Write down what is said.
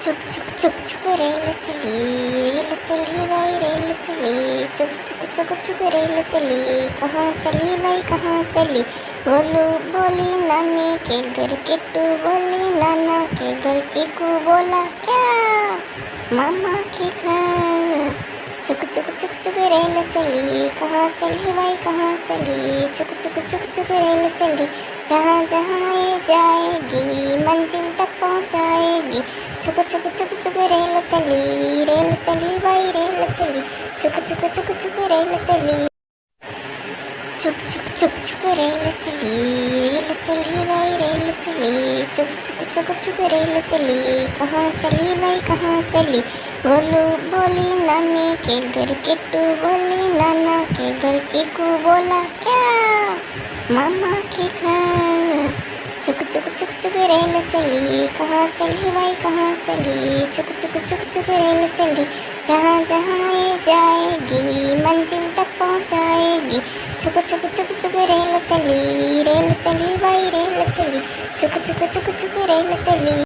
चुक चुक चुक चुक रेल चली भाई रेल चली। चुक चुक चुक चुक रेल चली। कहाँ चली भाई कहाँ चली। गोलू बोली नानी के घर, किट्टू बोली नाना के घर, चीकू बोला क्या मामा के घर। चुक चुक चुक चुक रेल चली। कहाँ चली भाई कहाँ चली। चुक चुक चुक चुक रेल चली। जहाँ जहाँ ये जाएगी मंजिल तक पहुँचाएगी। चुक चुक चुक चुक रेल चली भाई रेल चली। चुक चुक चुक चुक रेल चली। चुक चुक चुक चुक रेल चली भाई रेल चली। चुक चुक चुक चुक रेल चली। कहाँ चली भाई कहाँ चली। गोलू बोली नानी के घर, किट्टू बोली नाना के घर, चीकू बोला क्या मामा के घर। चुक चुक चुक चुक रेल चली। कहाँ चली भाई कहाँ चली। चुक चुक चुक चुक रेल चली। जहाँ जहाँ ये जाएगी मंजिल तक पहुँचाएगी। चुक चुक चुक चुक रेल चली भाई रेल चली। चुक चुक चुक चुक रेल चली।